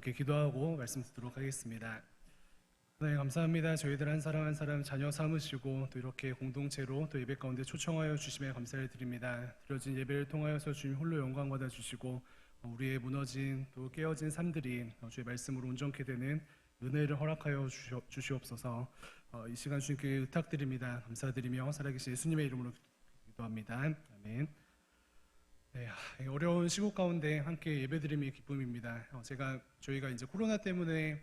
함께 기도하고 말씀 듣도록 하겠습니다. 네, 감사합니다. 저희들 한 사람 한 사람 자녀 삼으시고 또 이렇게 공동체로 또 예배 가운데 초청하여 주심에 감사를 드립니다. 드려진 예배를 통하여서 주님 홀로 영광 받아 주시고 우리의 무너진 또 깨어진 삶들이 주의 말씀으로 온전케 되는 은혜를 허락하여 주시옵소서. 이 시간 주님께 의탁드립니다. 감사드리며 살아계신 예수님의 이름으로 기도합니다. 아멘. 네, 어려운 시국 가운데 함께 예배드림이 기쁨입니다. 저희가 이제 코로나 때문에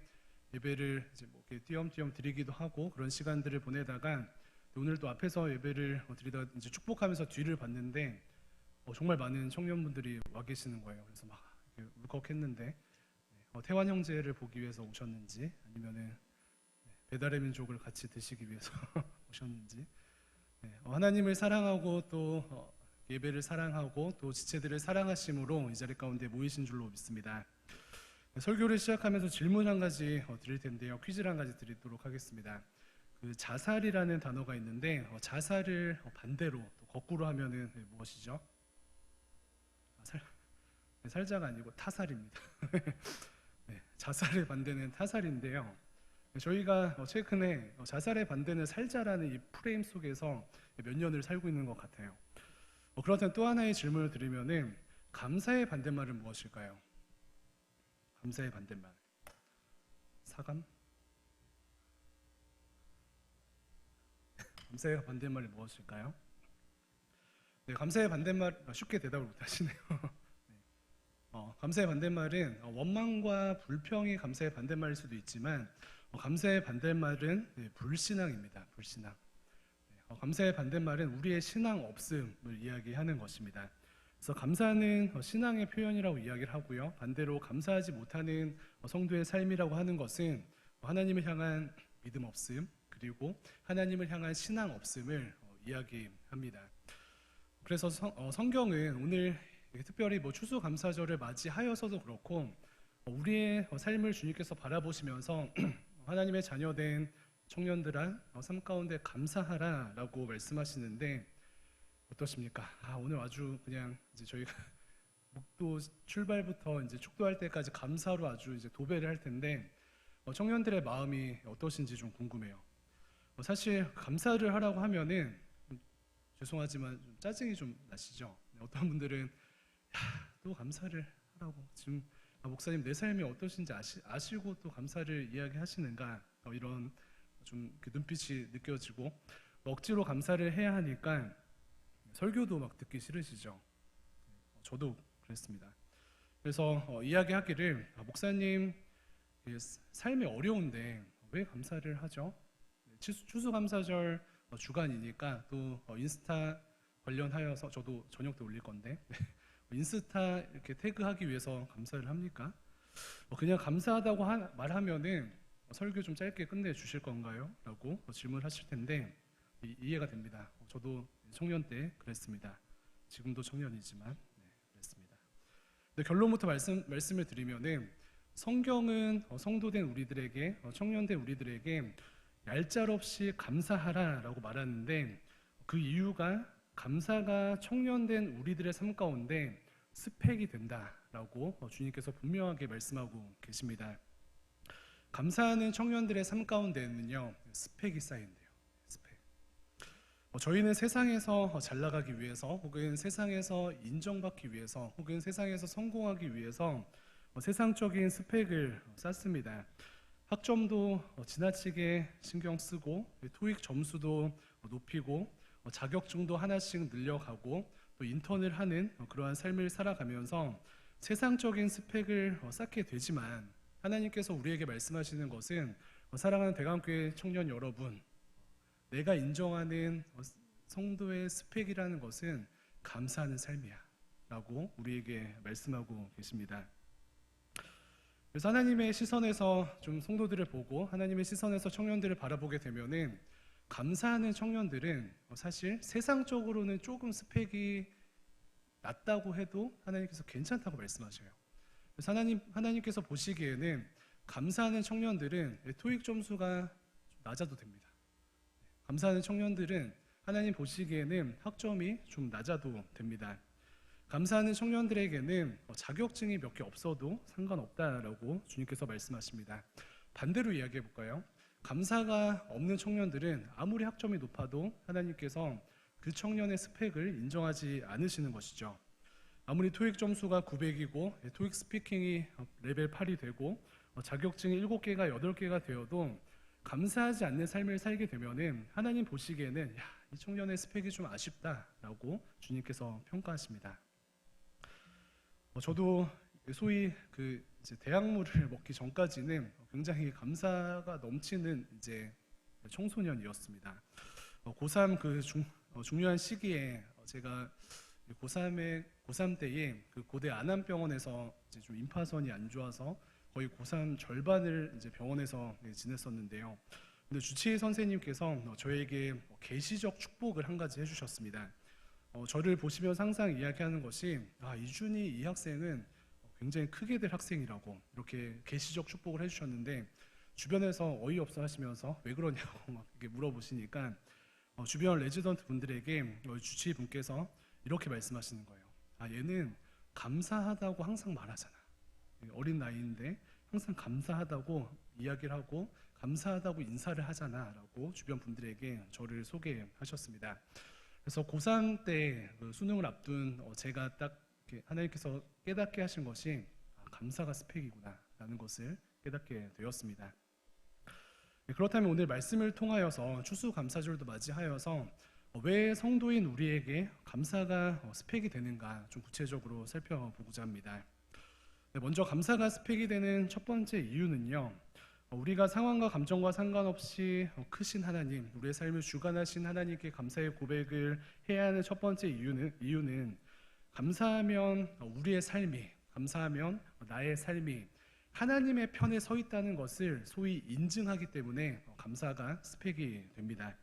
예배를 이제 뭐 이렇게 띄엄띄엄 드리기도 하고 그런 시간들을 보내다가 오늘 또 앞에서 예배를 드리다가 이제 축복하면서 뒤를 봤는데 정말 많은 청년분들이 와 계시는 거예요. 그래서 막 울컥했는데 태환 형제를 보기 위해서 오셨는지 아니면은 배달의 민족을 같이 드시기 위해서 오셨는지 하나님을 사랑하고 또 예배를 사랑하고 또 지체들을 사랑하심으로 이 자리 가운데 모이신 줄로 믿습니다. 설교를 시작하면서 질문 한 가지 드릴 텐데요. 퀴즈를 한 가지 드리도록 하겠습니다. 그 자살이라는 단어가 있는데 자살을 반대로 또 거꾸로 하면은 무엇이죠? 살자가 아니고 타살입니다. 네, 자살의 반대는 타살인데요. 저희가 최근에 자살의 반대는 살자라는 이 프레임 속에서 몇 년을 살고 있는 것 같아요. 그렇다면 또 하나의 질문을 드리면은 감사의 반대말은 무엇일까요? 감사의 반대말. 사감? 감사의 반대말이 무엇일까요? 네, 감사의 반대말 쉽게 대답을 못하시네요. 감사의 반대말은 원망과 불평이 감사의 반대말일 수도 있지만 감사의 반대말은 불신앙입니다. 불신앙. 감사의 반대말은 우리의 신앙 없음을 이야기하는 것입니다. 그래서 감사는 신앙의 표현이라고 이야기를 하고요. 반대로 감사하지 못하는 성도의 삶이라고 하는 것은 하나님을 향한 믿음 없음 그리고 하나님을 향한 신앙 없음을 이야기합니다. 그래서 성경은 오늘 특별히 추수감사절을 맞이하여서도 그렇고 우리의 삶을 주님께서 바라보시면서 하나님의 자녀된 청년들아 삶 가운데 감사하라 라고 말씀하시는데 어떠십니까? 오늘 아주 그냥 이제 저희가 목도 출발부터 이제 축도할 때까지 감사로 아주 이제 도배를 할 텐데 청년들의 마음이 어떠신지 좀 궁금해요. 사실 감사를 하라고 하면은 죄송하지만 좀 짜증이 좀 나시죠? 어떤 분들은 또 감사를 하라고 지금 목사님 내 삶이 어떠신지 아시고 또 감사를 이야기하시는가 이런 좀 눈빛이 느껴지고 억지로 감사를 해야 하니까 설교도 막 듣기 싫으시죠? 저도 그랬습니다. 그래서 이야기하기를 목사님 삶이 어려운데 왜 감사를 하죠? 추수감사절 주간이니까 또 인스타 관련하여서 저도 저녁 때 올릴 건데 인스타 이렇게 태그하기 위해서 감사를 합니까? 그냥 감사하다고 말하면은 설교 좀 짧게 끝내 주실 건가요? 라고 질문하실 텐데 이해가 됩니다. 저도 청년 때 그랬습니다. 지금도 청년이지만 그랬습니다. 근데 결론부터 말씀을 드리면은 성경은 성도된 우리들에게 청년된 우리들에게 얄짤없이 감사하라라고 말하는데 그 이유가 감사가 청년된 우리들의 삶 가운데 스펙이 된다라고 주님께서 분명하게 말씀하고 계십니다. 감사하는 청년들의 삶 가운데는요 스펙이 쌓인대요. 스펙. 저희는 세상에서 잘 나가기 위해서 혹은 세상에서 인정받기 위해서 혹은 세상에서 성공하기 위해서 세상적인 스펙을 쌓습니다. 학점도 지나치게 신경 쓰고 토익 점수도 높이고 자격증도 하나씩 늘려가고 또 인턴을 하는 그러한 삶을 살아가면서 세상적인 스펙을 쌓게 되지만 하나님께서 우리에게 말씀하시는 것은 사랑하는 대감교회 청년 여러분, 내가 인정하는 성도의 스펙이라는 것은 감사하는 삶이야 라고 우리에게 말씀하고 계십니다. 그래서 하나님의 시선에서 좀 성도들을 보고 하나님의 시선에서 청년들을 바라보게 되면은 감사하는 청년들은 사실 세상적으로는 조금 스펙이 낮다고 해도 하나님께서 괜찮다고 말씀하셔요. 그래서 하나님께서 보시기에는 감사하는 청년들은 토익 점수가 좀 낮아도 됩니다. 감사하는 청년들은 하나님 보시기에는 학점이 좀 낮아도 됩니다. 감사하는 청년들에게는 자격증이 몇 개 없어도 상관없다라고 주님께서 말씀하십니다. 반대로 이야기해 볼까요? 감사가 없는 청년들은 아무리 학점이 높아도 하나님께서 그 청년의 스펙을 인정하지 않으시는 것이죠. 아무리 토익 점수가 900이고 토익 스피킹이 레벨 8이 되고 자격증이 7개가 8개가 되어도 감사하지 않는 삶을 살게 되면은 하나님 보시기에는 이 청년의 스펙이 좀 아쉽다라고 주님께서 평가하십니다. 저도 소위 이제 대학물을 먹기 전까지는 굉장히 감사가 넘치는 이제 청소년이었습니다. 고3 중요한 시기에 제가 고3 때에 그 고대 안암병원에서 이제 좀 임파선이 안 좋아서 거의 고3 절반을 이제 병원에서 지냈었는데요. 근데 주치의 선생님께서 저에게 계시적 축복을 한 가지 해주셨습니다. 저를 보시면서 항상 이야기하는 것이 이준이 이 학생은 굉장히 크게 될 학생이라고 이렇게 계시적 축복을 해주셨는데 주변에서 어이없어 하시면서 왜 그러냐고 막 이렇게 물어보시니까 주변 레지던트 분들에게 주치의 분께서 이렇게 말씀하시는 거예요. 얘는 감사하다고 항상 말하잖아. 어린 나이인데 항상 감사하다고 이야기를 하고 감사하다고 인사를 하잖아 라고 주변 분들에게 저를 소개하셨습니다. 그래서 고3 때 수능을 앞둔 제가 딱 하나님께서 깨닫게 하신 것이 감사가 스펙이구나 라는 것을 깨닫게 되었습니다. 그렇다면 오늘 말씀을 통하여서 추수감사절도 맞이하여서 왜 성도인 우리에게 감사가 스펙이 되는가 좀 구체적으로 살펴보고자 합니다. 먼저 감사가 스펙이 되는 첫 번째 이유는요, 우리가 상황과 감정과 상관없이 크신 하나님, 우리의 삶을 주관하신 하나님께 감사의 고백을 해야 하는 첫 번째 이유는 감사하면 우리의 삶이, 감사하면 나의 삶이 하나님의 편에 서 있다는 것을 소위 인증하기 때문에 감사가 스펙이 됩니다.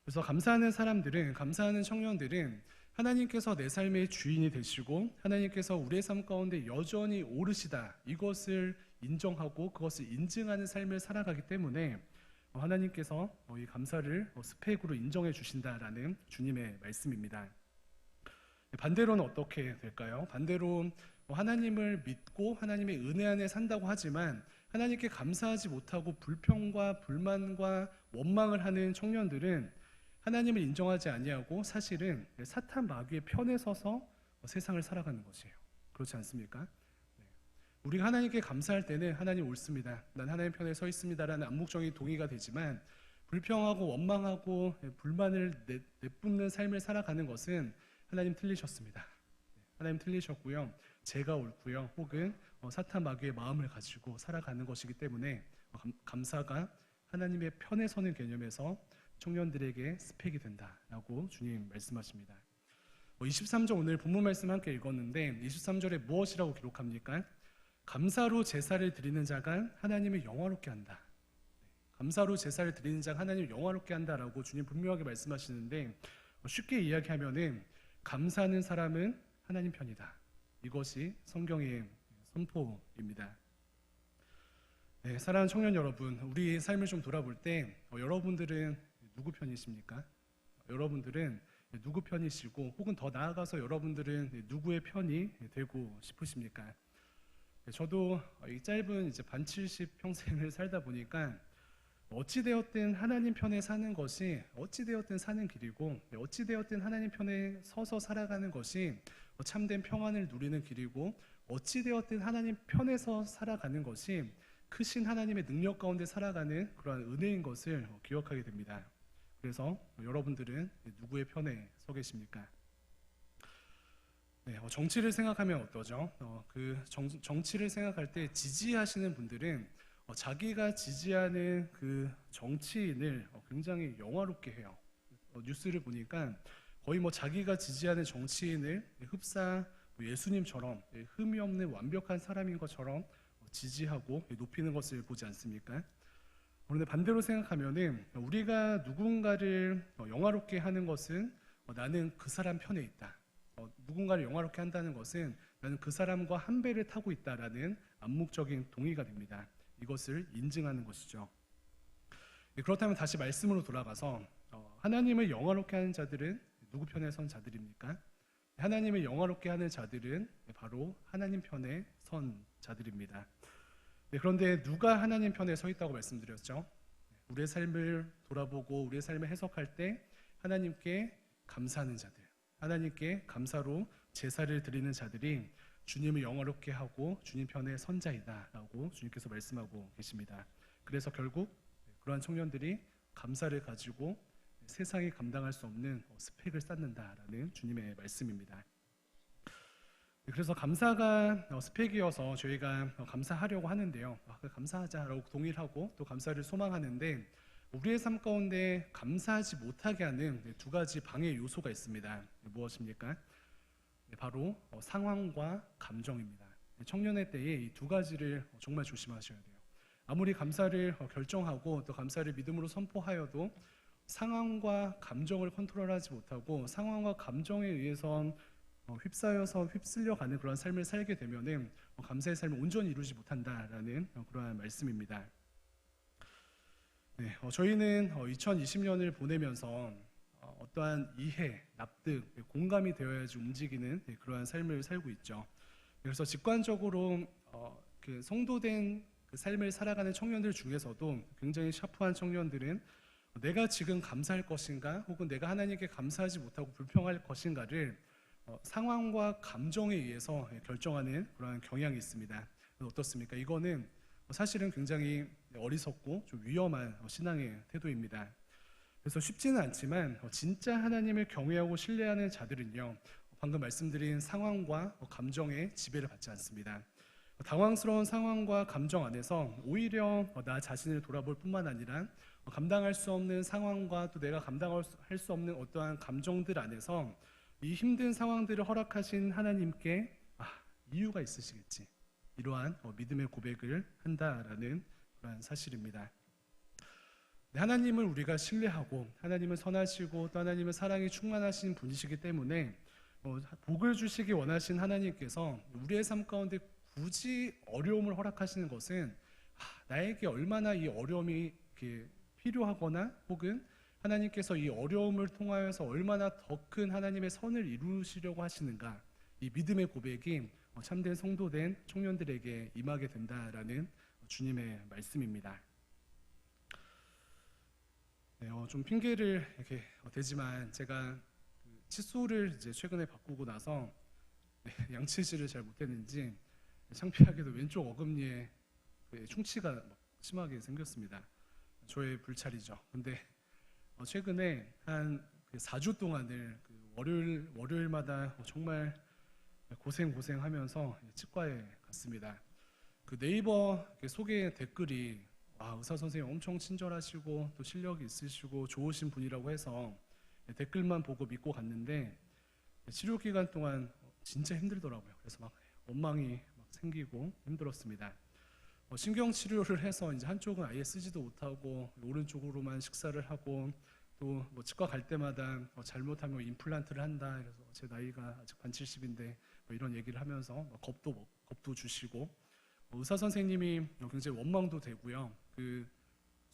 그래서 감사하는 사람들은, 감사하는 청년들은 하나님께서 내 삶의 주인이 되시고 하나님께서 우리의 삶 가운데 여전히 옳으시다, 이것을 인정하고 그것을 인증하는 삶을 살아가기 때문에 하나님께서 이 감사를 스펙으로 인정해 주신다라는 주님의 말씀입니다. 반대로는 어떻게 될까요? 반대로 하나님을 믿고 하나님의 은혜 안에 산다고 하지만 하나님께 감사하지 못하고 불평과 불만과 원망을 하는 청년들은 하나님을 인정하지 아니하고 사실은 사탄 마귀의 편에 서서 세상을 살아가는 것이에요. 그렇지 않습니까? 우리가 하나님께 감사할 때는 하나님 옳습니다, 난 하나님 편에 서 있습니다라는 암묵적인 동의가 되지만 불평하고 원망하고 불만을 내뿜는 삶을 살아가는 것은 하나님 틀리셨습니다. 하나님 틀리셨고요, 제가 옳고요, 혹은 사탄 마귀의 마음을 가지고 살아가는 것이기 때문에 감사가 하나님의 편에 서는 개념에서 청년들에게 스펙이 된다라고 주님 말씀하십니다. 23절 오늘 본문 말씀 함께 읽었는데 23절에 무엇이라고 기록합니까? 감사로 제사를 드리는 자가 하나님을 영화롭게 한다. 감사로 제사를 드리는 자가 하나님을 영화롭게 한다라고 주님 분명하게 말씀하시는데 쉽게 이야기하면은 감사하는 사람은 하나님 편이다. 이것이 성경의 선포입니다. 사랑하는 청년 여러분, 우리 삶을 좀 돌아볼 때 여러분들은 누구 편이십니까? 여러분들은 누구 편이시고 혹은 더 나아가서 여러분들은 누구의 편이 되고 싶으십니까? 저도 이 짧은 이제 반70 평생을 살다 보니까 어찌되었든 하나님 편에 사는 것이 어찌되었든 사는 길이고 어찌되었든 하나님 편에 서서 살아가는 것이 참된 평안을 누리는 길이고 어찌되었든 하나님 편에서 살아가는 것이 크신 하나님의 능력 가운데 살아가는 그러한 은혜인 것을 기억하게 됩니다. 그래서 여러분들은 누구의 편에 서 계십니까? 정치를 생각하면 어떠죠? 정치를 생각할 때 지지하시는 분들은 자기가 지지하는 그 정치인을 굉장히 영화롭게 해요. 뉴스를 보니까 거의 자기가 지지하는 정치인을 흡사 예수님처럼 흠이 없는 완벽한 사람인 것처럼 지지하고 높이는 것을 보지 않습니까? 그런데 반대로 생각하면은 우리가 누군가를 영화롭게 하는 것은 나는 그 사람 편에 있다. 누군가를 영화롭게 한다는 것은 나는 그 사람과 한 배를 타고 있다라는 암묵적인 동의가 됩니다. 이것을 인증하는 것이죠. 그렇다면 다시 말씀으로 돌아가서 하나님을 영화롭게 하는 자들은 누구 편에 선 자들입니까? 하나님을 영화롭게 하는 자들은 바로 하나님 편에 선 자들입니다. 그런데 누가 하나님 편에 서 있다고 말씀드렸죠? 우리의 삶을 돌아보고 우리의 삶을 해석할 때 하나님께 감사하는 자들, 하나님께 감사로 제사를 드리는 자들이 주님을 영화롭게 하고 주님 편에 선자이다라고 주님께서 말씀하고 계십니다. 그래서 결국 그러한 청년들이 감사를 가지고 세상이 감당할 수 없는 스펙을 쌓는다라는 주님의 말씀입니다. 그래서 감사가 스펙이어서 저희가 감사하려고 하는데요. 감사하자라고 동일하고 또 감사를 소망하는데 우리의 삶 가운데 감사하지 못하게 하는 두 가지 방해 요소가 있습니다. 무엇입니까? 바로 상황과 감정입니다. 청년의 때에 이 두 가지를 정말 조심하셔야 돼요. 아무리 감사를 결정하고 또 감사를 믿음으로 선포하여도 상황과 감정을 컨트롤하지 못하고 상황과 감정에 의해서 휩싸여서 휩쓸려가는 그런 삶을 살게 되면은 감사의 삶을 온전히 이루지 못한다라는 그러한 말씀입니다. 저희는 2020년을 보내면서 어떠한 이해, 납득, 공감이 되어야지 움직이는 그러한 삶을 살고 있죠. 그래서 직관적으로 그 성도된 그 삶을 살아가는 청년들 중에서도 굉장히 샤프한 청년들은 내가 지금 감사할 것인가 혹은 내가 하나님께 감사하지 못하고 불평할 것인가를 상황과 감정에 의해서 결정하는 그런 경향이 있습니다. 어떻습니까? 이거는 사실은 굉장히 어리석고 좀 위험한 신앙의 태도입니다. 그래서 쉽지는 않지만 진짜 하나님을 경외하고 신뢰하는 자들은요, 방금 말씀드린 상황과 감정에 지배를 받지 않습니다. 당황스러운 상황과 감정 안에서 오히려 나 자신을 돌아볼 뿐만 아니라 감당할 수 없는 상황과 또 내가 감당할 수 없는 어떠한 감정들 안에서 이 힘든 상황들을 허락하신 하나님께 이유가 있으시겠지, 이러한 믿음의 고백을 한다라는 그런 사실입니다. 하나님을 우리가 신뢰하고 하나님은 선하시고 또 하나님은 사랑이 충만하신 분이시기 때문에 복을 주시기 원하신 하나님께서 우리의 삶 가운데 굳이 어려움을 허락하시는 것은 나에게 얼마나 이 어려움이 필요하거나 혹은 하나님께서 이 어려움을 통하여서 얼마나 더 큰 하나님의 선을 이루시려고 하시는가, 이 믿음의 고백이 참된 성도된 청년들에게 임하게 된다라는 주님의 말씀입니다. 좀 핑계를 이렇게 대지만 제가 칫솔을 이제 최근에 바꾸고 나서 양치질을 잘 못했는지 창피하게도 왼쪽 어금니에 충치가 심하게 생겼습니다. 저의 불찰이죠. 근데 최근에 한 4주 동안을 월요일마다 정말 고생하면서 치과에 갔습니다. 그 네이버 소개 댓글이 의사 선생님 엄청 친절하시고 또 실력이 있으시고 좋으신 분이라고 해서 댓글만 보고 믿고 갔는데 치료 기간 동안 진짜 힘들더라고요. 그래서 막 원망이 생기고 힘들었습니다. 신경 치료를 해서 이제 한쪽은 아예 쓰지도 못하고 오른쪽으로만 식사를 하고 또 치과 갈 때마다 잘못하면 임플란트를 한다. 그래서 제 나이가 아직 반70인데 이런 얘기를 하면서 겁도 주시고 의사 선생님이 굉장히 원망도 되고요. 그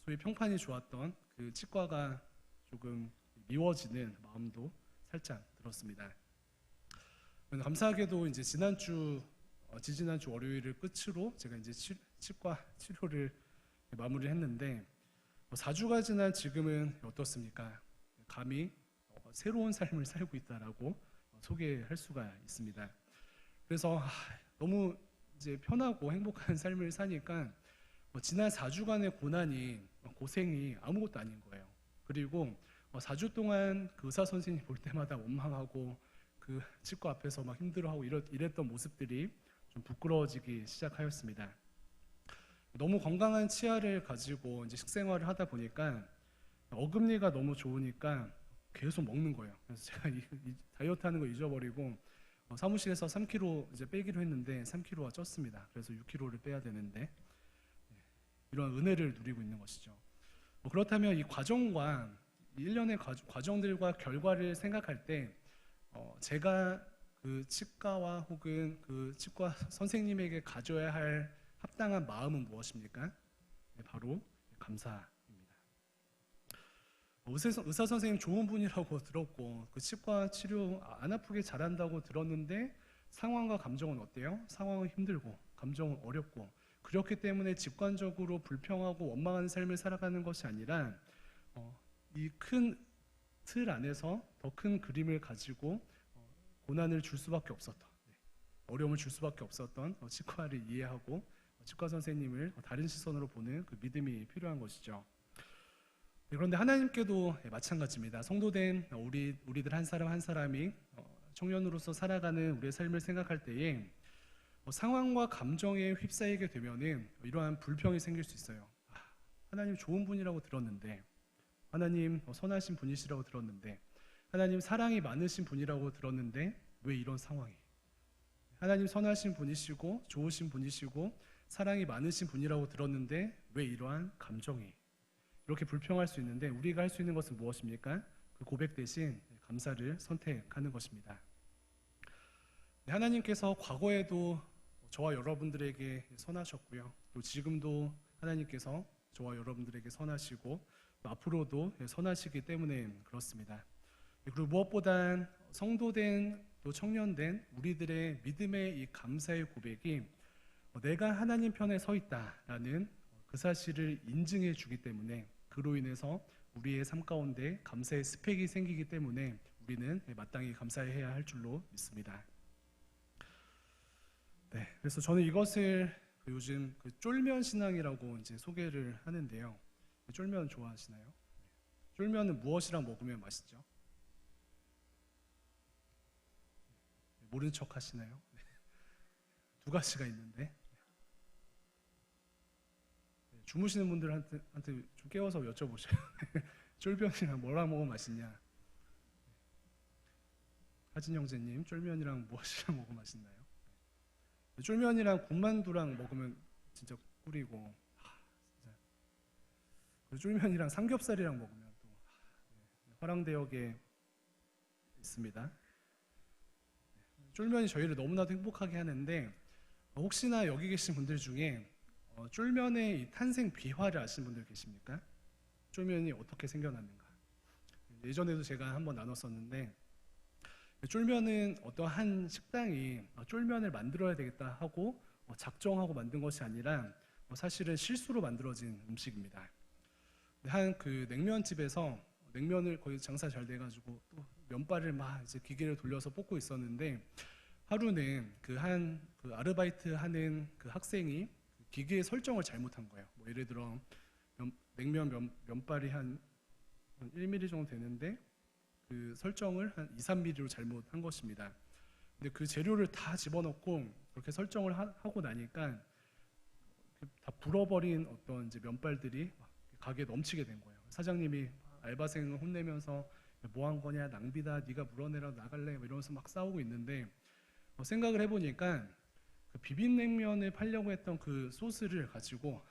소위 평판이 좋았던 그 치과가 조금 미워지는 마음도 살짝 들었습니다. 감사하게도 이제 지지난주 월요일을 끝으로 제가 이제 치과 치료를 마무리했는데 4주가 지난 지금은 어떻습니까? 감히 새로운 삶을 살고 있다라고 소개할 수가 있습니다. 그래서 너무 이제 편하고 행복한 삶을 사니까 지난 4주간의 고생이 아무것도 아닌 거예요. 그리고 4주 동안 그 의사 선생님 볼 때마다 원망하고 그 치과 앞에서 막 힘들어하고 이랬던 모습들이 좀 부끄러워지기 시작하였습니다. 너무 건강한 치아를 가지고 이제 식생활을 하다 보니까 어금니가 너무 좋으니까 계속 먹는 거예요. 그래서 제가 이 다이어트 하는 거 잊어버리고 사무실에서 3kg 이제 빼기로 했는데 3kg가 쪘습니다. 그래서 6kg를 빼야 되는데 이런 은혜를 누리고 있는 것이죠. 그렇다면 이 과정과 이 일련의 과정들과 결과를 생각할 때 제가 그 치과와 혹은 그 치과 선생님에게 가져야 할 합당한 마음은 무엇입니까? 바로 감사입니다. 의사 선생님 좋은 분이라고 들었고 그 치과 치료 안 아프게 잘한다고 들었는데 상황과 감정은 어때요? 상황은 힘들고 감정은 어렵고 그렇기 때문에 직관적으로 불평하고 원망하는 삶을 살아가는 것이 아니라 이 큰 틀 안에서 더 큰 그림을 가지고 고난을 줄 수밖에 없었던 어려움을 줄 수밖에 없었던 치과를 이해하고 치과 선생님을 다른 시선으로 보는 그 믿음이 필요한 것이죠. 그런데 하나님께도 마찬가지입니다. 성도된 우리들 한 사람 한 사람이 청년으로서 살아가는 우리의 삶을 생각할 때에 상황과 감정에 휩싸이게 되면은 이러한 불평이 생길 수 있어요. 하나님 좋은 분이라고 들었는데, 하나님 선하신 분이시라고 들었는데, 하나님 사랑이 많으신 분이라고 들었는데 왜 이런 상황이? 하나님 선하신 분이시고 좋으신 분이시고 사랑이 많으신 분이라고 들었는데 왜 이러한 감정이? 이렇게 불평할 수 있는데 우리가 할 수 있는 것은 무엇입니까? 그 고백 대신 감사를 선택하는 것입니다. 하나님께서 과거에도 저와 여러분들에게 선하셨고요. 또 지금도 하나님께서 저와 여러분들에게 선하시고 또 앞으로도 선하시기 때문에 그렇습니다. 그리고 무엇보다 성도된 또 청년된 우리들의 믿음의 이 감사의 고백이 내가 하나님 편에 서 있다라는 그 사실을 인증해 주기 때문에 그로 인해서 우리의 삶 가운데 감사의 스펙이 생기기 때문에 우리는 마땅히 감사해야 할 줄로 믿습니다. 네, 그래서 저는 이것을 요즘 그 쫄면 신앙이라고 이제 소개를 하는데요. 쫄면 좋아하시나요? 쫄면은 무엇이랑 먹으면 맛있죠? 모른 척 하시나요? 두 가지가 있는데 주무시는 분들한테 좀 깨워서 여쭤보셔요. 쫄면이랑 뭐랑 먹으면 맛있냐? 하진 형제님, 쫄면이랑 무엇이랑 먹으면 맛있나요? 쫄면이랑 군만두랑 먹으면 진짜 꿀이고, 진짜. 쫄면이랑 삼겹살이랑 먹으면 또 화랑대역에 있습니다. 쫄면이 저희를 너무나도 행복하게 하는데 혹시나 여기 계신 분들 중에 쫄면의 이 탄생 비화를 아시는 분들 계십니까? 쫄면이 어떻게 생겨났는가? 예전에도 제가 한번 나눴었는데 쫄면은 어떠한 식당이 쫄면을 만들어야 되겠다 하고 작정하고 만든 것이 아니라 사실은 실수로 만들어진 음식입니다. 한 그 냉면집에서 냉면을 거의 장사 잘 돼가지고 또 면발을 막 이제 기계를 돌려서 볶고 있었는데 하루는 그 아르바이트 하는 그 학생이 기계의 설정을 잘못한 거예요. 뭐 예를 들어 냉면 면발이 한 1mm 정도 되는데 그 설정을 한 2, 3mm로 잘못한 것입니다. 근데 그 재료를 다 집어넣고 그렇게 설정을 하고 나니까 다 불어버린 어떤 이제 면발들이 가게에 넘치게 된 거예요. 사장님이 알바생을 혼내면서 뭐 한 거냐, 낭비다, 네가 물어내라, 나갈래 이러면서 막 싸우고 있는데 생각을 해보니까 그 비빔냉면을 팔려고 했던 그 소스를 가지고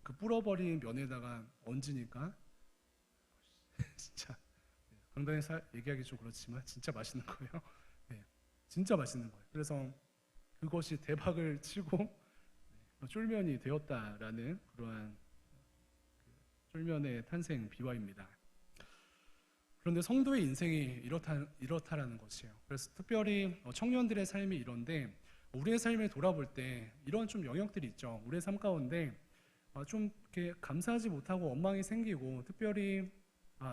그 불어버린 면에다가 얹으니까 진짜 강단에서 얘기하기 좀 그렇지만 진짜 맛있는 거예요. 네, 진짜 맛있는 거예요. 그래서 그것이 대박을 치고 쫄면이 되었다라는 그러한 쫄면의 탄생 비화입니다. 그런데 성도의 인생이 이렇다라는 것이에요. 그래서 특별히 청년들의 삶이 이런데 우리의 삶을 돌아볼 때 이런 좀 영역들이 있죠. 우리의 삶 가운데 좀 이렇게 감사하지 못하고 원망이 생기고 특별히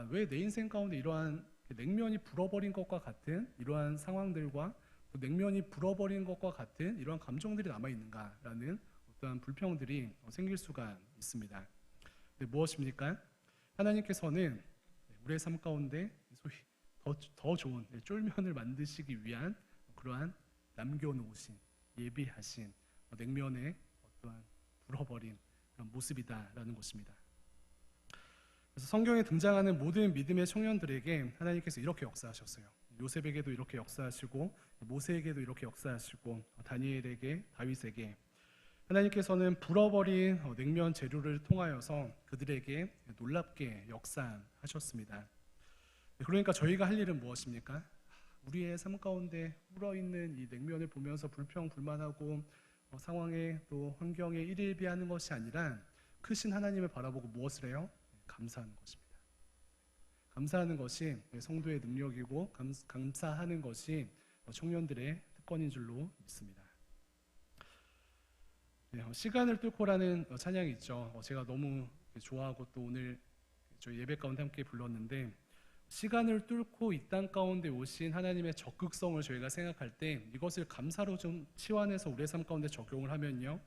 왜 내 인생 가운데 이러한 냉면이 불어버린 것과 같은 이러한 상황들과 또 냉면이 불어버린 것과 같은 이러한 감정들이 남아있는가라는 어떠한 불평들이 생길 수가 있습니다. 근데 무엇입니까? 하나님께서는 우리의 삶 가운데 소위 더 좋은 쫄면을 만드시기 위한 그러한 남겨놓으신 예비하신 냉면의 어떠한 불어버린 그런 모습이다라는 것입니다. 그래서 성경에 등장하는 모든 믿음의 청년들에게 하나님께서 이렇게 역사하셨어요. 요셉에게도 이렇게 역사하시고 모세에게도 이렇게 역사하시고 다니엘에게 다윗에게 하나님께서는 불어버린 냉면 재료를 통하여서 그들에게 놀랍게 역사하셨습니다. 그러니까 저희가 할 일은 무엇입니까? 우리의 삶 가운데 불어있는 이 냉면을 보면서 불평불만하고 상황에 또 환경에 일일비하는 것이 아니라 크신 하나님을 바라보고 무엇을 해요? 감사하는 것입니다. 감사하는 것이 성도의 능력이고 감사하는 것이 청년들의 특권인 줄로 믿습니다. 네, 시간을 뚫고라는 찬양이 있죠. 제가 너무 좋아하고 또 오늘 저희 예배 가운데 함께 불렀는데, 시간을 뚫고 이 땅 가운데 오신 하나님의 적극성을 저희가 생각할 때 이것을 감사로 좀 치환해서 우리의 삶 가운데 적용을 하면요,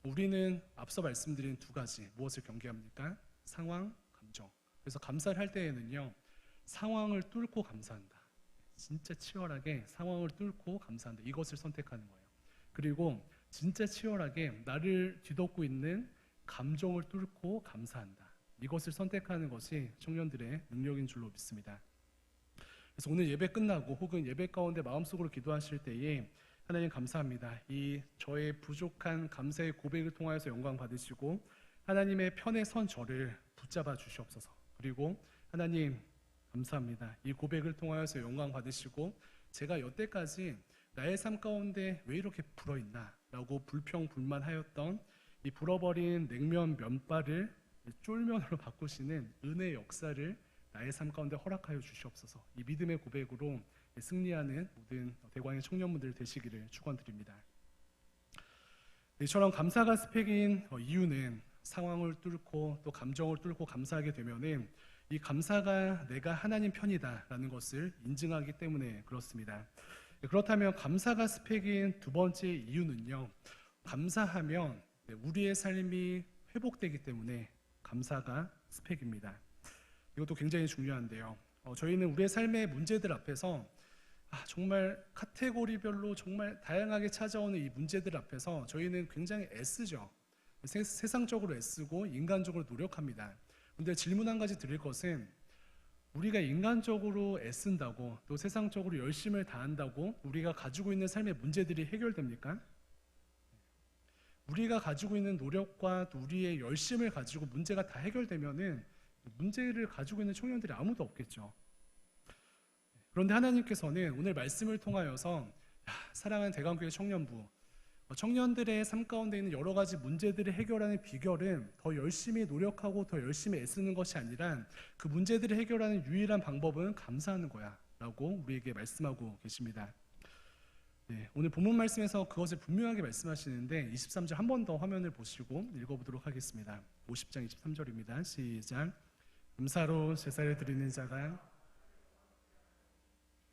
우리는 앞서 말씀드린 두 가지, 무엇을 경계합니까? 상황, 감정. 그래서 감사를 할 때에는요, 상황을 뚫고 감사한다. 진짜 치열하게 상황을 뚫고 감사한다. 이것을 선택하는 거예요. 그리고 진짜 치열하게 나를 뒤덮고 있는 감정을 뚫고 감사한다. 이것을 선택하는 것이 청년들의 능력인 줄로 믿습니다. 그래서 오늘 예배 끝나고 혹은 예배 가운데 마음속으로 기도하실 때에 하나님 감사합니다. 이 저의 부족한 감사의 고백을 통하여서 영광 받으시고 하나님의 편에 선 저를 붙잡아 주시옵소서. 그리고 하나님 감사합니다. 이 고백을 통하여서 영광 받으시고 제가 여태까지 나의 삶 가운데 왜 이렇게 불어있나 라고 불평불만하였던 이 불어버린 냉면 면발을 쫄면으로 바꾸시는 은혜의 역사를 나의 삶 가운데 허락하여 주시옵소서. 이 믿음의 고백으로 승리하는 모든 대광의 청년분들 되시기를 축원드립니다. 이처럼 감사가 스펙인 이유는 상황을 뚫고 또 감정을 뚫고 감사하게 되면은 이 감사가 내가 하나님 편이다라는 것을 인증하기 때문에 그렇습니다. 그렇다면 감사가 스펙인 두 번째 이유는요, 감사하면 우리의 삶이 회복되기 때문에 감사가 스펙입니다. 이것도 굉장히 중요한데요, 저희는 우리의 삶의 문제들 앞에서 정말 카테고리별로 정말 다양하게 찾아오는 이 문제들 앞에서 저희는 굉장히 애쓰죠. 세상적으로 애쓰고 인간적으로 노력합니다. 그런데 질문 한 가지 드릴 것은, 우리가 인간적으로 애쓴다고 또 세상적으로 열심을 다한다고 우리가 가지고 있는 삶의 문제들이 해결됩니까? 우리가 가지고 있는 노력과 또 우리의 열심을 가지고 문제가 다 해결되면은 문제를 가지고 있는 청년들이 아무도 없겠죠. 그런데 하나님께서는 오늘 말씀을 통하여서 사랑하는 대광교회 청년부, 청년들의 삶 가운데 있는 여러 가지 문제들을 해결하는 비결은 더 열심히 노력하고 더 열심히 애쓰는 것이 아니라 그 문제들을 해결하는 유일한 방법은 감사하는 거야 라고 우리에게 말씀하고 계십니다. 네, 오늘 본문 말씀에서 그것을 분명하게 말씀하시는데 23절 한 번 더 화면을 보시고 읽어보도록 하겠습니다. 50장 23절입니다. 시작. 감사로 제사를 드리는 자가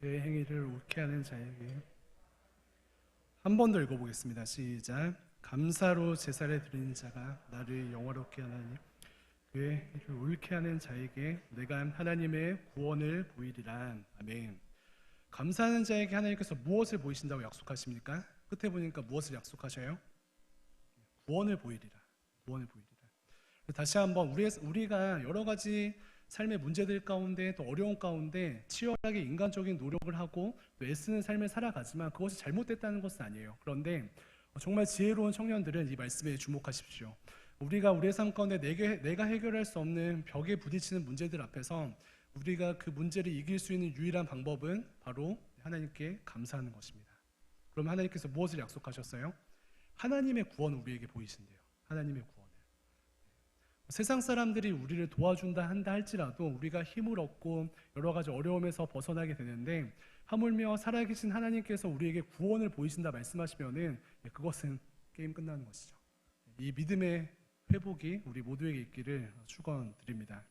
그의 행위를 옳게 하는 자에게, 한 번 더 읽어보겠습니다. 시작. 감사로 제사를 드리는 자가 나를 영화롭게 하나니 그의 행위를 옳게 하는 자에게 내가 하나님의 구원을 보이리라. 아멘. 감사하는 자에게 하나님께서 무엇을 보이신다고 약속하십니까? 끝에 보니까 무엇을 약속하셔요? 구원을 보이리라. 구원을 보이리라. 다시 한번 우리가 여러 가지 삶의 문제들 가운데 또 어려운 가운데 치열하게 인간적인 노력을 하고 또 애쓰는 삶을 살아가지만 그것이 잘못됐다는 것은 아니에요. 그런데 정말 지혜로운 청년들은 이 말씀에 주목하십시오. 우리가 우리의 삶 가운데 내가 해결할 수 없는 벽에 부딪히는 문제들 앞에서 우리가 그 문제를 이길 수 있는 유일한 방법은 바로 하나님께 감사하는 것입니다. 그럼 하나님께서 무엇을 약속하셨어요? 하나님의 구원을 우리에게 보이신대요. 하나님의 구원을. 세상 사람들이 우리를 도와준다 한다 할지라도 우리가 힘을 얻고 여러 가지 어려움에서 벗어나게 되는데, 하물며 살아계신 하나님께서 우리에게 구원을 보이신다 말씀하시면은 그것은 게임 끝나는 것이죠. 이 믿음의 회복이 우리 모두에게 있기를 축원드립니다.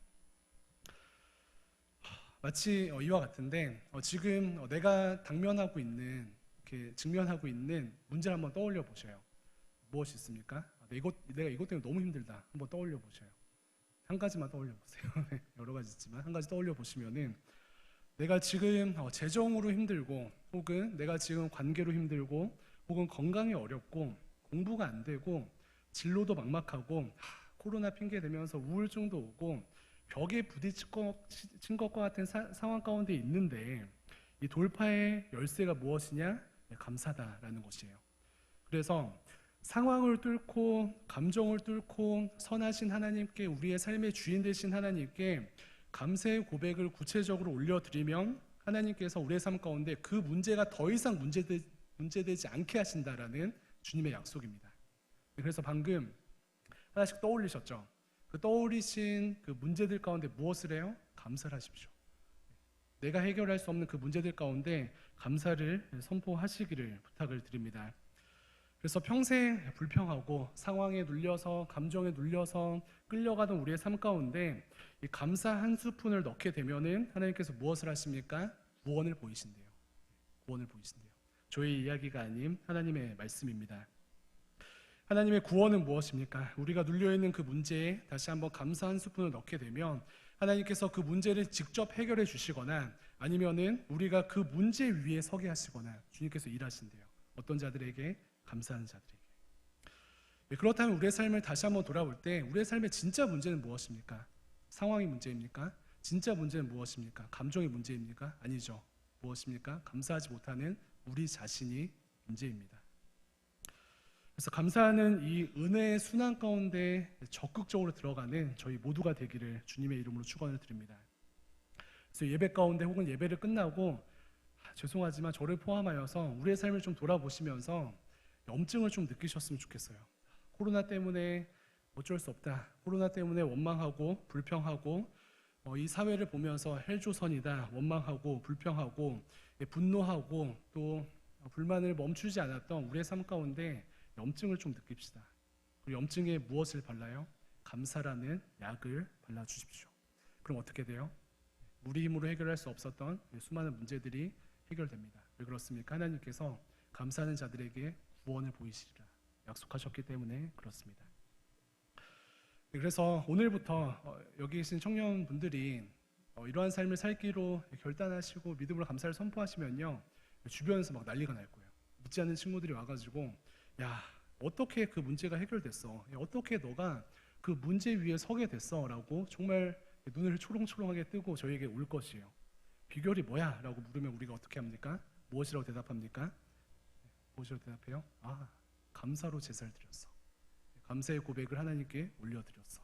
마치 이와 같은데 지금 내가 당면하고 있는, 이렇게 직면하고 있는 문제를 한번 떠올려 보셔요. 무엇이 있습니까? 내가 이것 때문에 너무 힘들다. 한번 떠올려 보셔요. 한 가지만 떠올려 보세요. 여러 가지 있지만 한 가지 떠올려 보시면은, 내가 지금 재정으로 힘들고, 혹은 내가 지금 관계로 힘들고, 혹은 건강이 어렵고, 공부가 안 되고, 진로도 막막하고, 코로나 핑계 대면서 우울증도 오고, 벽에 부딪힌 것과 같은 상황 가운데 있는데, 이 돌파의 열쇠가 무엇이냐? 감사다라는 것이에요. 그래서 상황을 뚫고 감정을 뚫고 선하신 하나님께, 우리의 삶의 주인 되신 하나님께 감사의 고백을 구체적으로 올려드리면 하나님께서 우리의 삶 가운데 그 문제가 더 이상 문제되지 않게 하신다라는 주님의 약속입니다. 그래서 방금 하나씩 떠올리셨죠? 그 떠올리신 그 문제들 가운데 무엇을 해요? 감사를 하십시오. 내가 해결할 수 없는 그 문제들 가운데 감사를 선포하시기를 부탁을 드립니다. 그래서 평생 불평하고 상황에 눌려서 감정에 눌려서 끌려가던 우리의 삶 가운데 이 감사 한 스푼을 넣게 되면은 하나님께서 무엇을 하십니까? 구원을 보이신대요. 구원을 보이신대요. 저의 이야기가 아닌 하나님의 말씀입니다. 하나님의 구원은 무엇입니까? 우리가 눌려있는 그 문제에 다시 한번 감사 한 스푼을 넣게 되면 하나님께서 그 문제를 직접 해결해 주시거나 아니면은 우리가 그 문제 위에 서게 하시거나 주님께서 일하신대요. 어떤 자들에게? 감사하는 자들에게. 그렇다면 우리의 삶을 다시 한번 돌아볼 때 우리의 삶의 진짜 문제는 무엇입니까? 상황이 문제입니까? 진짜 문제는 무엇입니까? 감정의 문제입니까? 아니죠. 무엇입니까? 감사하지 못하는 우리 자신이 문제입니다. 그래서 감사하는 이 은혜의 순환 가운데 적극적으로 들어가는 저희 모두가 되기를 주님의 이름으로 축원을 드립니다. 그래서 예배 가운데 혹은 예배를 끝나고 죄송하지만 저를 포함하여서 우리의 삶을 좀 돌아보시면서 염증을 좀 느끼셨으면 좋겠어요. 코로나 때문에 어쩔 수 없다. 코로나 때문에 원망하고 불평하고 이 사회를 보면서 헬조선이다. 원망하고 불평하고 분노하고 또 불만을 멈추지 않았던 우리의 삶 가운데 염증을 좀 느낍시다. 그리고 염증에 무엇을 발라요? 감사라는 약을 발라주십시오. 그럼 어떻게 돼요? 우리 힘으로 해결할 수 없었던 수많은 문제들이 해결됩니다. 왜 그렇습니까? 하나님께서 감사하는 자들에게 구원을 보이시리라 약속하셨기 때문에 그렇습니다. 그래서 오늘부터 여기 계신 청년분들이 이러한 삶을 살기로 결단하시고 믿음으로 감사를 선포하시면요, 주변에서 막 난리가 날 거예요. 믿지 않는 친구들이 와가지고 야, 어떻게 그 문제가 해결됐어? 어떻게 너가 그 문제 위에 서게 됐어? 라고 정말 눈을 초롱초롱하게 뜨고 저희에게 올 것이에요. 비결이 뭐야? 라고 물으면 우리가 어떻게 합니까? 무엇이라고 대답합니까? 무엇이라고 대답해요? 아, 감사로 제사를 드렸어. 감사의 고백을 하나님께 올려드렸어.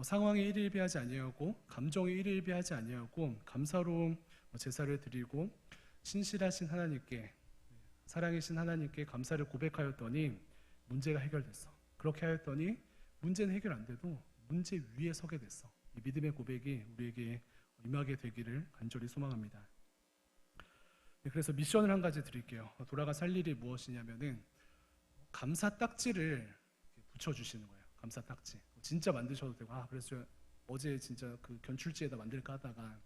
상황에 일일비하지 아니하고 감정에 일일비하지 아니하고 감사로 제사를 드리고 신실하신 하나님께, 사랑이신 하나님께 감사를 고백하였더니 문제가 해결됐어. 그렇게 하였더니 문제는 해결 안 돼도 문제 위에 서게 됐어. 이 믿음의 고백이 우리에게 임하게 되기를 간절히 소망합니다. 그래서 미션을 한 가지 드릴게요. 돌아가 살 일이 무엇이냐면은 감사 딱지를 붙여주시는 거예요. 감사 딱지. 진짜 만드셔도 되고, 그래서 어제 진짜 그 견출지에다 만들까 하다가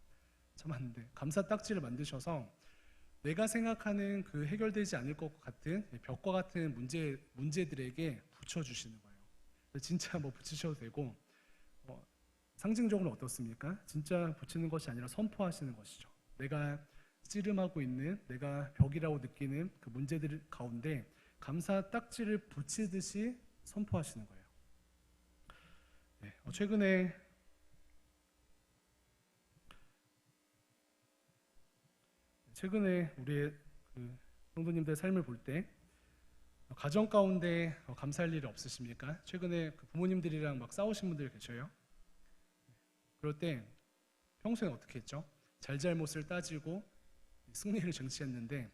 참았는데 감사 딱지를 만드셔서 내가 생각하는 그 해결되지 않을 것 같은 벽과 같은 문제들에게 붙여주시는 거예요. 진짜 뭐 붙이셔도 되고, 상징적으로 어떻습니까? 진짜 붙이는 것이 아니라 선포하시는 것이죠. 내가 씨름하고 있는, 내가 벽이라고 느끼는 그 문제들 가운데 감사 딱지를 붙이듯이 선포하시는 거예요. 네, 최근에 우리의 그 성도님들의 삶을 볼 때 가정 가운데 감사할 일이 없으십니까? 최근에 그 부모님들이랑 막 싸우신 분들 계셔요. 그럴 때 평소에 어떻게 했죠? 잘잘못을 따지고 승리를 쟁취했는데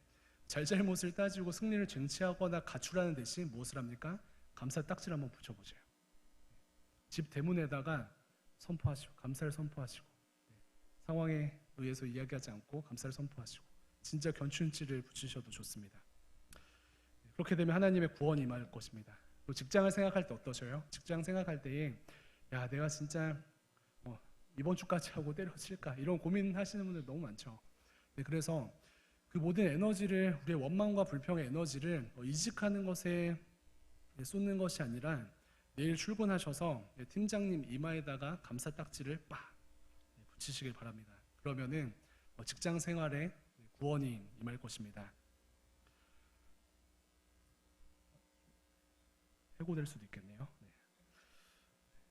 잘잘못을 따지고 승리를 쟁취하거나 가출하는 대신 무엇을 합니까? 감사 딱지를 한번 붙여보세요. 집 대문에다가 선포하시고 감사를 선포하시고 상황에 의해서 이야기하지 않고 감사를 선포하시고 진짜 견춘지를 붙이셔도 좋습니다. 그렇게 되면 하나님의 구원이 임할 것입니다. 또 직장을 생각할 때 어떠셔요? 직장 생각할 때에 야, 내가 진짜 이번 주까지 하고 때려칠까 이런 고민하시는 분들 너무 많죠. 그래서 그 모든 에너지를, 우리의 원망과 불평의 에너지를 이직하는 것에 쏟는 것이 아니라 내일 출근하셔서 팀장님 이마에다가 감사 딱지를 빡 붙이시길 바랍니다. 그러면은 직장 생활에 구원이 임할 것입니다. 해고될 수도 있겠네요. 네.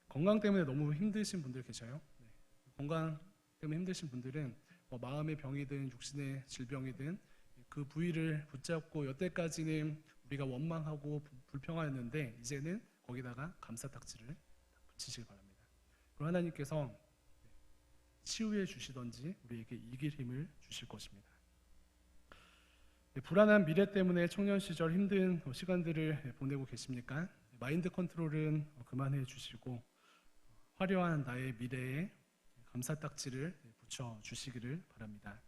건강 때문에 너무 힘드신 분들 계셔요. 네. 건강 때문에 힘드신 분들은 마음의 병이든 육신의 질병이든 그 부위를 붙잡고 여태까지는 우리가 원망하고 불평하였는데 이제는 거기다가 감사 딱지를 붙이시기 바랍니다. 그럼 하나님께서 치유해 주시던지 우리에게 이길 힘을 주실 것입니다. 불안한 미래 때문에 청년 시절 힘든 시간들을 보내고 계십니까? 마인드 컨트롤은 그만해 주시고 화려한 나의 미래에 감사 딱지를 붙여 주시기를 바랍니다.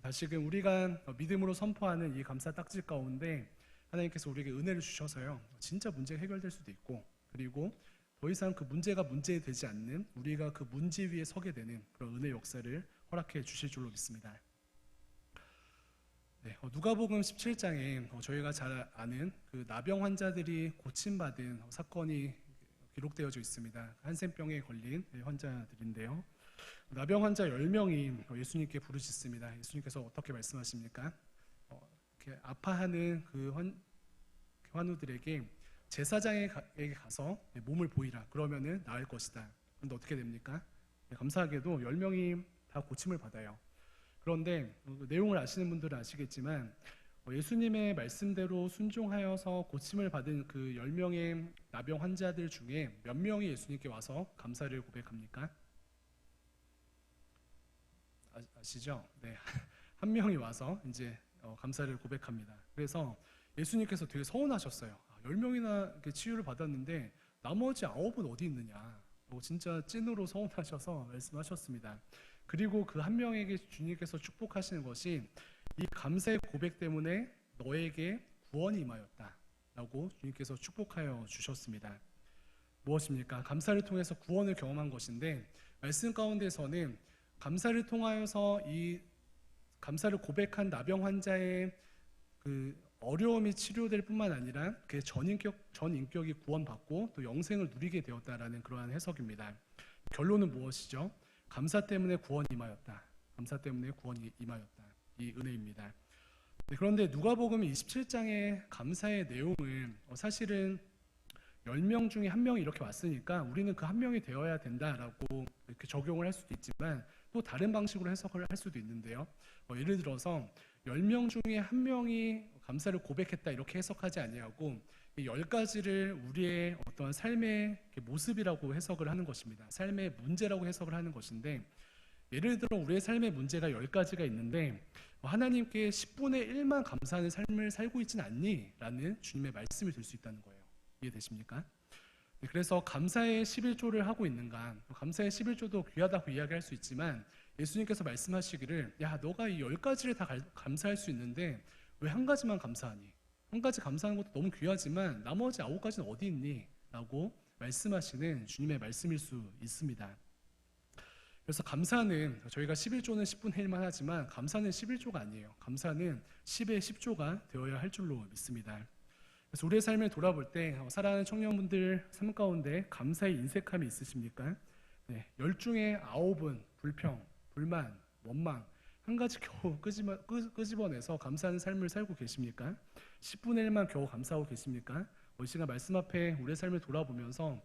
다시금 우리가 믿음으로 선포하는 이 감사 딱지 가운데 하나님께서 우리에게 은혜를 주셔서요, 진짜 문제가 해결될 수도 있고, 그리고 더 이상 그 문제가 문제되지 않는 우리가 그 문제 위에 서게 되는 그런 은혜 역사를 허락해 주실 줄로 믿습니다. 네, 누가복음 17장에 저희가 잘 아는 그 나병 환자들이 고침받은 사건이 기록되어져 있습니다. 한센병에 걸린 환자들인데요. 나병 환자 10명이 예수님께 부르짖습니다. 예수님께서 어떻게 말씀하십니까? 이렇게 아파하는 그 환우들에게 제사장에게 가서 몸을 보이라. 그러면은 나을 것이다. 그런데 어떻게 됩니까? 감사하게도 10명이 다 고침을 받아요. 그런데 내용을 아시는 분들은 아시겠지만 예수님의 말씀대로 순종하여서 고침을 받은 그 10명의 나병 환자들 중에 몇 명이 예수님께 와서 감사를 고백합니까? 아시죠? 네, 한 명이 와서 이제 감사를 고백합니다. 그래서 예수님께서 되게 서운하셨어요. 10명이나 치유를 받았는데 나머지 9은 어디 있느냐? 진짜 찐으로 서운하셔서 말씀하셨습니다. 그리고 그 한 명에게 주님께서 축복하시는 것이 이 감사의 고백 때문에 너에게 구원이 임하였다 라고 주님께서 축복하여 주셨습니다. 무엇입니까? 감사를 통해서 구원을 경험한 것인데, 말씀 가운데서는 감사를 통하여서 이 감사를 고백한 나병 환자의 그 어려움이 치료될 뿐만 아니라 그 전 인격이 구원받고 또 영생을 누리게 되었다라는 그러한 해석입니다. 결론은 무엇이죠? 감사 때문에 구원이 임하였다. 감사 때문에 구원이 임하였다. 이 은혜입니다. 네, 그런데 누가복음 27장의 감사의 내용은 사실은 10명 중에 한 명이 이렇게 왔으니까 우리는 그 한 명이 되어야 된다라고 이렇게 적용을 할 수도 있지만, 또 다른 방식으로 해석을 할 수도 있는데요. 예를 들어서 10명 중에 한 명이 감사를 고백했다 이렇게 해석하지 아니하고 이 10가지를 우리의 어떤 삶의 모습이라고 해석을 하는 것입니다. 삶의 문제라고 해석을 하는 것인데, 예를 들어 우리의 삶의 문제가 10가지가 있는데 하나님께 10분의 1만 감사하는 삶을 살고 있지는 않니? 라는 주님의 말씀이 될 수 있다는 거예요. 이해되십니까? 그래서 감사의 11조를 하고 있는가? 감사의 11조도 귀하다고 이야기할 수 있지만 예수님께서 말씀하시기를, 야, 너가 이 10가지를 다 감사할 수 있는데 왜 한 가지만 감사하니? 한 가지 감사하는 것도 너무 귀하지만 나머지 9가지는 어디 있니? 라고 말씀하시는 주님의 말씀일 수 있습니다. 그래서 감사는 저희가 11조는 10분의 1만 하지만 감사는 11조가 아니에요. 감사는 10의 10조가 되어야 할 줄로 믿습니다. 그래서 우리의 삶을 돌아볼 때 사랑하는 청년분들 삶 가운데 감사의 인색함이 있으십니까? 네, 10 중에 9은 불평, 불만, 원망, 한 가지 겨우 끄집어내서 감사하는 삶을 살고 계십니까? 10분의 1만 겨우 감사하고 계십니까? 이 시간 말씀 앞에 우리의 삶을 돌아보면서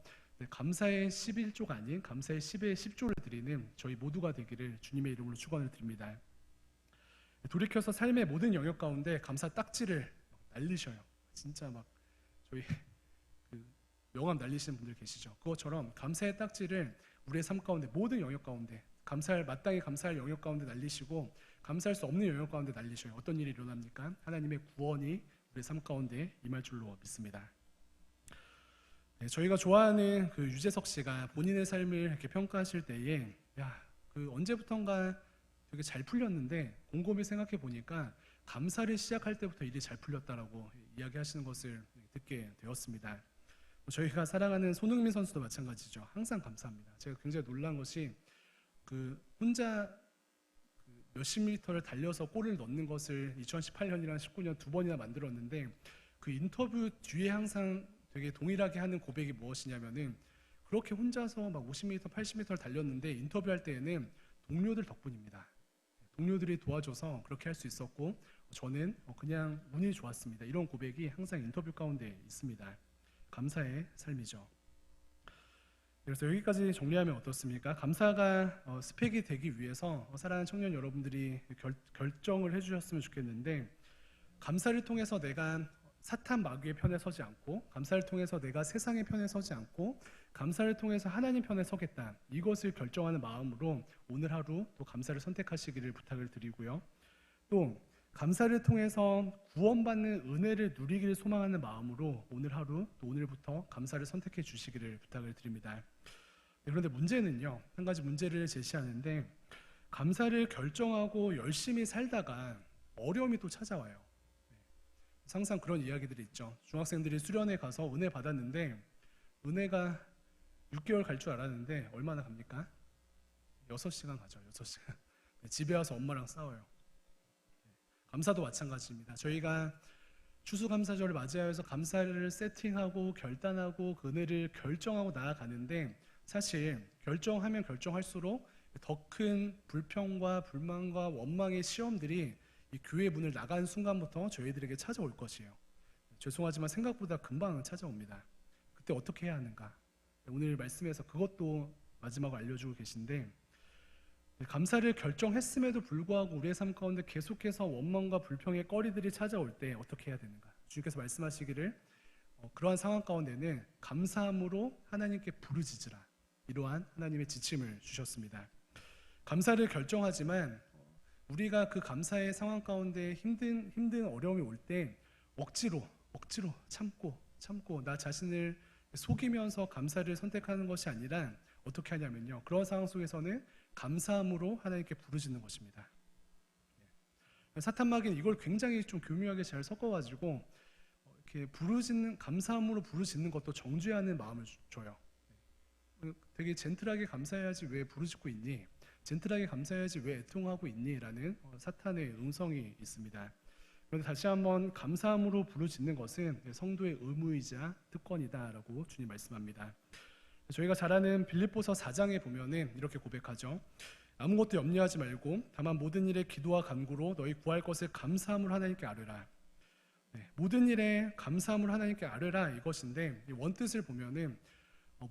감사의 11조가 아닌 감사의 10의 10조를 드리는 저희 모두가 되기를 주님의 이름으로 축원을 드립니다. 돌이켜서 삶의 모든 영역 가운데 감사 딱지를 날리셔요. 진짜 막 저희 그 명함 날리시는 분들 계시죠. 그것처럼 감사의 딱지를 우리의 삶 가운데 모든 영역 가운데 마땅히 감사할 영역 가운데 날리시고 감사할 수 없는 영역 가운데 날리셔요. 어떤 일이 일어납니까? 하나님의 구원이 우리의 삶 가운데 임할 줄로 믿습니다. 네, 저희가 좋아하는 그 유재석 씨가 본인의 삶을 이렇게 평가하실 때에 그 언제부턴가 되게 잘 풀렸는데 곰곰이 생각해 보니까 감사를 시작할 때부터 일이 잘 풀렸다라고 이야기하시는 것을 듣게 되었습니다. 저희가 사랑하는 손흥민 선수도 마찬가지죠. 항상 감사합니다. 제가 굉장히 놀란 것이 그 혼자 몇십 미터를 달려서 골을 넣는 것을 2018년이랑 19년 두 번이나 만들었는데 그 인터뷰 뒤에 항상 되게 동일하게 하는 고백이 무엇이냐면은 그렇게 혼자서 막 50m, 80m를 달렸는데 인터뷰할 때에는 동료들 덕분입니다. 동료들이 도와줘서 그렇게 할 수 있었고 저는 그냥 운이 좋았습니다. 이런 고백이 항상 인터뷰 가운데 있습니다. 감사의 삶이죠. 그래서 여기까지 정리하면 어떻습니까? 감사가 스펙이 되기 위해서 사랑하는 청년 여러분들이 결정을 해주셨으면 좋겠는데, 감사를 통해서 내가 사탄 마귀의 편에 서지 않고, 감사를 통해서 내가 세상의 편에 서지 않고, 감사를 통해서 하나님 편에 서겠다, 이것을 결정하는 마음으로 오늘 하루 또 감사를 선택하시기를 부탁을 드리고요. 또 감사를 통해서 구원받는 은혜를 누리기를 소망하는 마음으로 오늘 하루 또 오늘부터 감사를 선택해 주시기를 부탁을 드립니다. 네, 그런데 문제는요, 한 가지 문제를 제시하는데, 감사를 결정하고 열심히 살다가 어려움이 또 찾아와요. 항상 그런 이야기들이 있죠. 중학생들이 수련회 가서 은혜 받았는데 은혜가 6개월 갈 줄 알았는데 얼마나 갑니까? 6시간 가죠. 6시간. 집에 와서 엄마랑 싸워요. 감사도 마찬가지입니다. 저희가 추수감사절을 맞이하여서 감사를 세팅하고 결단하고 그 은혜를 결정하고 나아가는데 사실 결정하면 결정할수록 더 큰 불평과 불만과 원망의 시험들이 이 교회 문을 나간 순간부터 저희들에게 찾아올 것이에요. 죄송하지만 생각보다 금방 찾아옵니다. 그때 어떻게 해야 하는가? 오늘 말씀에서 그것도 마지막으로 알려주고 계신데 감사를 결정했음에도 불구하고 우리의 삶 가운데 계속해서 원망과 불평의 거리들이 찾아올 때 어떻게 해야 되는가? 주님께서 말씀하시기를 그러한 상황 가운데는 감사함으로 하나님께 부르짖으라. 이러한 하나님의 지침을 주셨습니다. 감사를 결정하지만 우리가 그 감사의 상황 가운데 힘든 어려움이 올 때 억지로 참고 나 자신을 속이면서 감사를 선택하는 것이 아니라 어떻게 하냐면요. 그런 상황 속에서는 감사함으로 하나님께 부르짖는 것입니다. 사탄마귀는 이걸 굉장히 좀 교묘하게 잘 섞어가지고 이렇게 감사함으로 부르짖는 것도 정죄하는 마음을 줘요. 되게 젠틀하게 감사해야지 왜 부르짖고 있니? 젠틀하게 감사해야지 왜 애통하고 있니? 라는 사탄의 음성이 있습니다. 그런데 다시 한번 감사함으로 부르짖는 것은 성도의 의무이자 특권이다 라고 주님 말씀합니다. 저희가 잘 아는 빌립보서 4장에 보면은 이렇게 고백하죠. 아무것도 염려하지 말고 다만 모든 일에 기도와 간구로 너희 구할 것을 감사함으로 하나님께 아뢰라. 모든 일에 감사함으로 하나님께 아뢰라 이것인데 이 원뜻을 보면은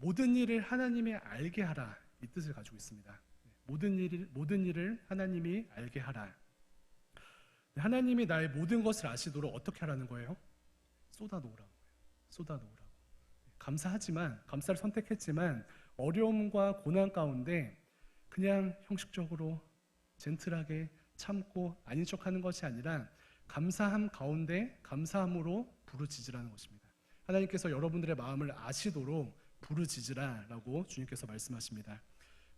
모든 일을 하나님이 알게 하라 이 뜻을 가지고 있습니다. 모든 일을 하나님이 알게 하라. 하나님이 나의 모든 것을 아시도록 어떻게 하라는 거예요? 쏟아놓으라는 거예요. 쏟아놓으라고. 감사하지만 감사를 선택했지만 어려움과 고난 가운데 그냥 형식적으로 젠틀하게 참고 아닌 척하는 것이 아니라 감사함 가운데 감사함으로 부르짖으라는 것입니다. 하나님께서 여러분들의 마음을 아시도록 부르짖으라라고 주님께서 말씀하십니다.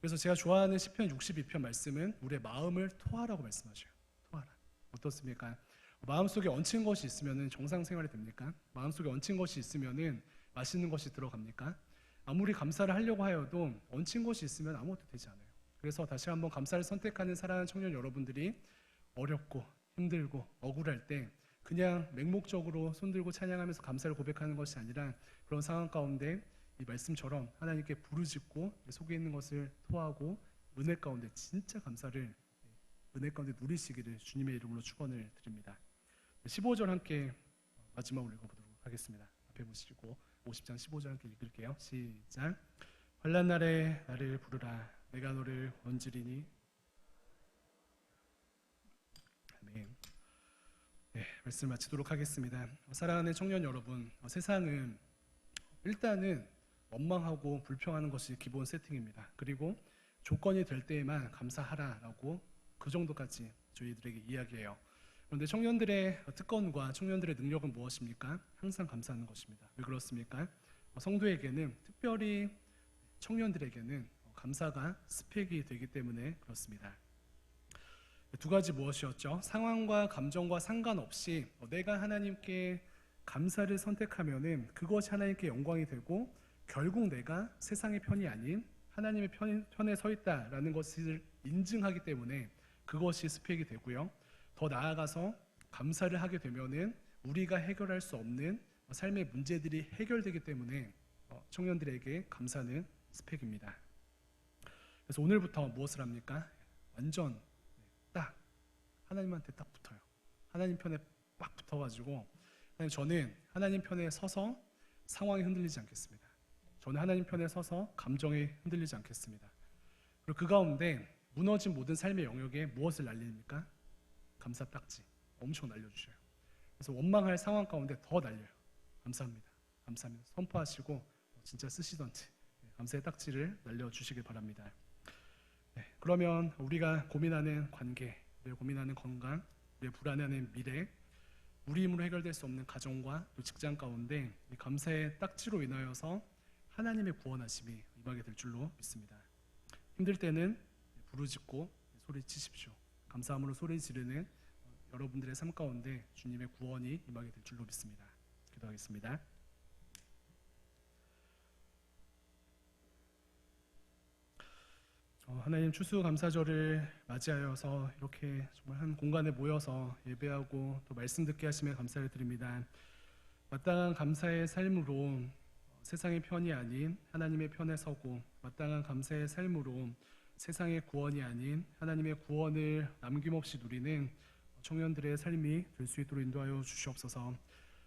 그래서 제가 좋아하는 시편 62편 말씀은 우리의 마음을 토하라고 말씀하셔요. 토하라. 어떻습니까? 마음속에 얹힌 것이 있으면 정상 생활이 됩니까? 마음속에 얹힌 것이 있으면 맛있는 것이 들어갑니까? 아무리 감사를 하려고 하여도 얹힌 것이 있으면 아무것도 되지 않아요. 그래서 다시 한번 감사를 선택하는 사랑하는 청년 여러분들이 어렵고 힘들고 억울할 때 그냥 맹목적으로 손들고 찬양하면서 감사를 고백하는 것이 아니라 그런 상황 가운데 이 말씀처럼 하나님께 부르짖고 속에 있는 것을 토하고 은혜 가운데 진짜 감사를 은혜 가운데 누리시기를 주님의 이름으로 축원을 드립니다. 15절 함께 마지막으로 읽어보도록 하겠습니다. 앞에 보시고 50장 15절 함께 읽을게요. 시작. 환난 날에 나를 부르라. 내가 너를 건지리니. 아멘. 네, 말씀 마치도록 하겠습니다. 사랑하는 청년 여러분, 세상은 일단은 원망하고 불평하는 것이 기본 세팅입니다. 그리고 조건이 될 때에만 감사하라라고 그 정도까지 저희들에게 이야기해요. 그런데 청년들의 특권과 청년들의 능력은 무엇입니까? 항상 감사하는 것입니다. 왜 그렇습니까? 성도에게는 특별히 청년들에게는 감사가 스펙이 되기 때문에 그렇습니다. 두 가지 무엇이었죠? 상황과 감정과 상관없이 내가 하나님께 감사를 선택하면은 그것이 하나님께 영광이 되고 결국 내가 세상의 편이 아닌 하나님의 편에 서 있다라는 것을 인증하기 때문에 그것이 스펙이 되고요. 더 나아가서 감사를 하게 되면은 우리가 해결할 수 없는 삶의 문제들이 해결되기 때문에 청년들에게 감사는 스펙입니다. 그래서 오늘부터 무엇을 합니까? 완전 딱 하나님한테 딱 붙어요. 하나님 편에 딱 붙어가지고 저는 하나님 편에 서서 상황이 흔들리지 않겠습니다. 저는 하나님 편에 서서 감정이 흔들리지 않겠습니다. 그리고 그 가운데 무너진 모든 삶의 영역에 무엇을 날립니까? 감사 딱지 엄청 날려주셔요. 그래서 원망할 상황 가운데 더 날려요. 감사합니다. 감사합니다. 선포하시고 진짜 쓰시던지 감사의 딱지를 날려주시길 바랍니다. 네, 그러면 우리가 고민하는 관계, 우리가 고민하는 건강, 우리가 불안해하는 미래, 우리 힘으로 해결될 수 없는 가정과 또 직장 가운데 이 감사의 딱지로 인하여서 하나님의 구원하심이 임하게 될 줄로 믿습니다. 힘들 때는 부르짖고 소리치십시오. 감사함으로 소리 지르는 여러분들의 삶 가운데 주님의 구원이 임하게 될 줄로 믿습니다. 기도하겠습니다. 하나님, 추수감사절을 맞이하여서 이렇게 정말 한 공간에 모여서 예배하고 또 말씀 듣게 하시며 감사를 드립니다. 마땅한 감사의 삶으로 세상의 편이 아닌 하나님의 편에 서고, 마땅한 감사의 삶으로 세상의 구원이 아닌 하나님의 구원을 남김없이 누리는 청년들의 삶이 될 수 있도록 인도하여 주시옵소서.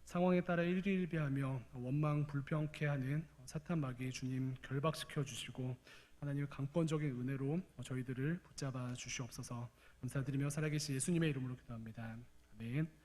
상황에 따라 일희일비하며 원망 불평케 하는 사탄 마귀 주님 결박시켜 주시고, 하나님의 강권적인 은혜로 저희들을 붙잡아 주시옵소서. 감사드리며 살아계신 예수님의 이름으로 기도합니다. 아멘.